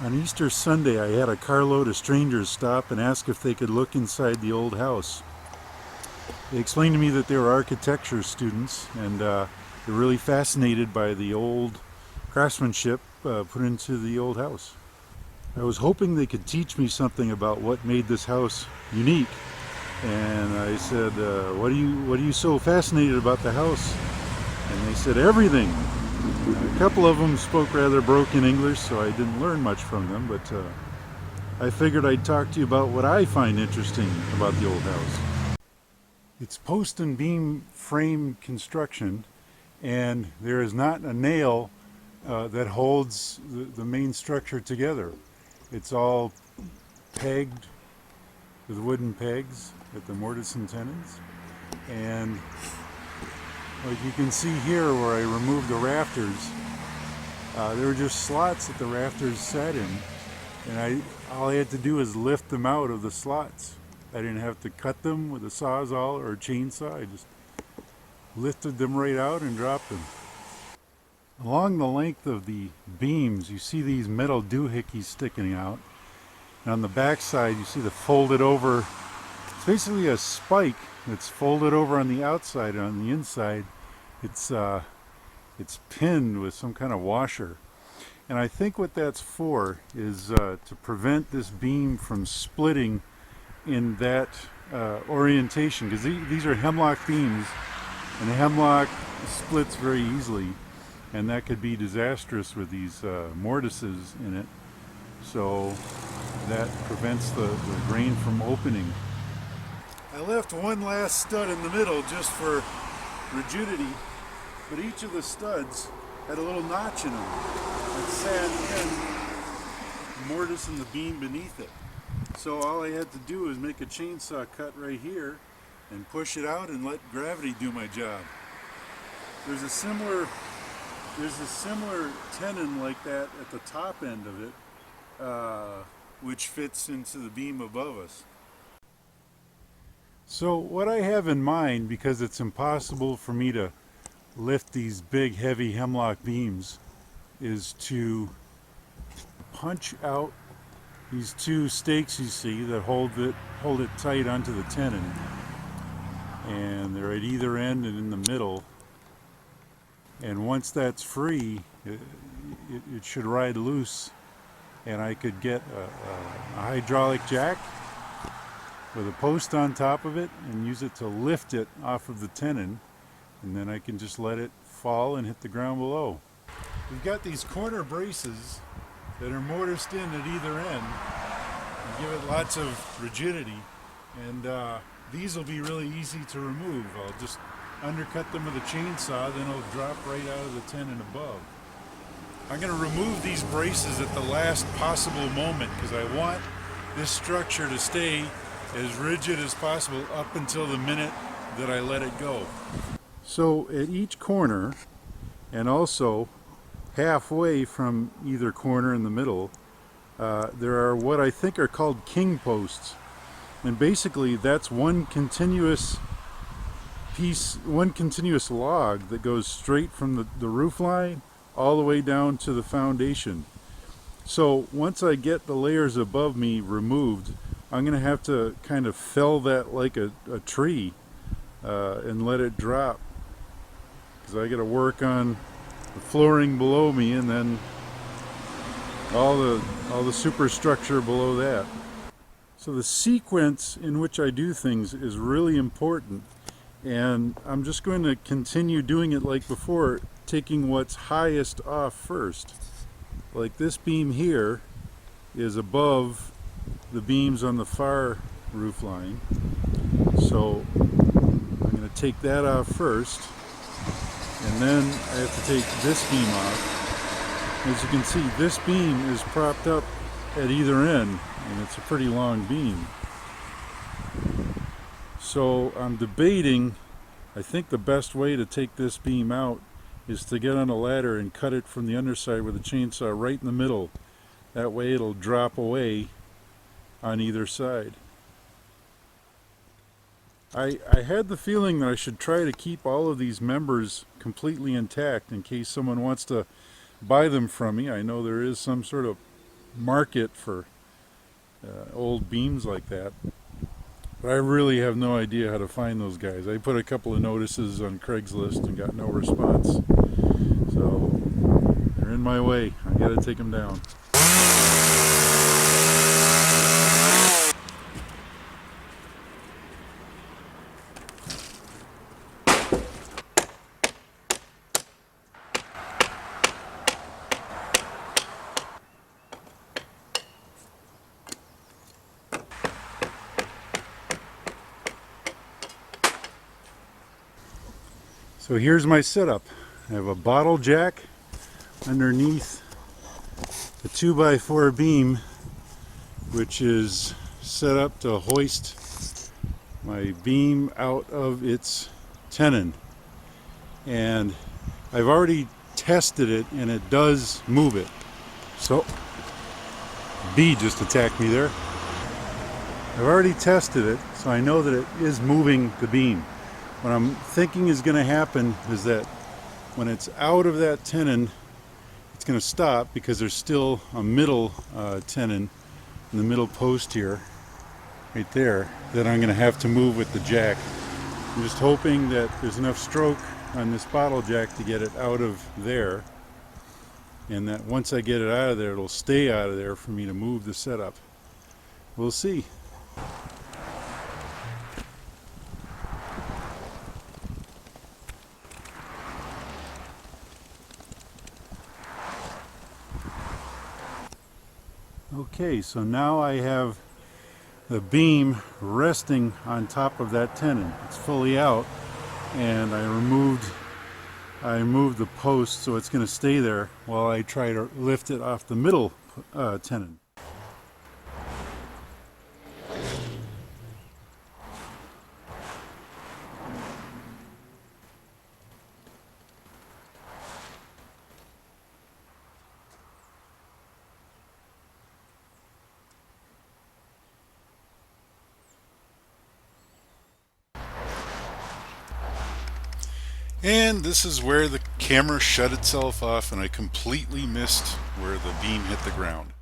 On Easter Sunday, I had a carload of strangers stop and ask if they could look inside the old house. They explained to me that they were architecture students and they're really fascinated by the old craftsmanship put into the old house. I was hoping they could teach me something about what made this house unique. And I said, what are you so fascinated about the house? And they said, everything. A couple of them spoke rather broken English, so I didn't learn much from them, but I figured I'd talk to you about what I find interesting about the old house. It's post and beam frame construction, and there is not a nail that holds the main structure together. It's all pegged with wooden pegs at the mortise and tenons, and like you can see here where I removed the rafters, there were just slots that the rafters sat in, and all I had to do was lift them out of the slots. I didn't have to cut them with a sawzall or a chainsaw. I just lifted them right out and dropped them. Along the length of the beams, you see these metal doohickeys sticking out. And on the back side, you see the folded over, it's basically a spike that's folded over on the outside, and on the inside it's pinned with some kind of washer. And I think what that's for is to prevent this beam from splitting in that orientation, because these are hemlock beams, and the hemlock splits very easily, and that could be disastrous with these mortises in it. So that prevents the grain from opening. I left one last stud in the middle just for rigidity, but each of the studs had a little notch in them that sat in the mortise and the beam beneath it. So all I had to do was make a chainsaw cut right here and push it out and let gravity do my job. There's a similar tenon like that at the top end of it, which fits into the beam above us. So what I have in mind, because it's impossible for me to lift these big heavy hemlock beams, is to punch out these two stakes you see that hold it tight onto the tenon, and they're at either end and in the middle. And once that's free, it should ride loose, and I could get a hydraulic jack with a post on top of it and use it to lift it off of the tenon, and then I can just let it fall and hit the ground below. We've got these corner braces that are mortised in at either end and give it lots of rigidity, and these will be really easy to remove. I'll just undercut them with a chainsaw, then it'll drop right out of the tenon above. I'm going to remove these braces at the last possible moment because I want this structure to stay as rigid as possible up until the minute that I let it go. So at each corner, and also halfway from either corner in the middle, there are what I think are called king posts, and basically that's one continuous piece, one continuous log that goes straight from the roof line all the way down to the foundation. So once I get the layers above me removed, I'm going to have to kind of fell that like a tree and let it drop, because I got to work on the flooring below me and then all the superstructure below that. So the sequence in which I do things is really important, and I'm just going to continue doing it like before, taking what's highest off first. Like this beam here is above the beams on the far roof line, so I'm going to take that off first, and then I have to take this beam off. As you can see, this beam is propped up at either end, and it's a pretty long beam. So I'm debating, I think the best way to take this beam out is to get on a ladder and cut it from the underside with a chainsaw right in the middle. That way it'll drop away on either side. I had the feeling that I should try to keep all of these members completely intact in case someone wants to buy them from me. I know there is some sort of market for old beams like that. But I really have no idea how to find those guys. I put a couple of notices on Craigslist and got no response. So they're in my way. I gotta take them down. So here's my setup. I have a bottle jack underneath a 2x4 beam, which is set up to hoist my beam out of its tenon. And I've already tested it and it does move it. So, bee just attacked me there. I've already tested it, so I know that it is moving the beam. What I'm thinking is going to happen is that when it's out of that tenon, it's going to stop because there's still a middle tenon in the middle post here, right there, that I'm going to have to move with the jack. I'm just hoping that there's enough stroke on this bottle jack to get it out of there, and that once I get it out of there, it'll stay out of there for me to move the setup. We'll see. Okay, so now I have the beam resting on top of that tenon. It's fully out, and I removed the post, so it's going to stay there while I try to lift it off the middle tenon. And this is where the camera shut itself off and I completely missed where the beam hit the ground.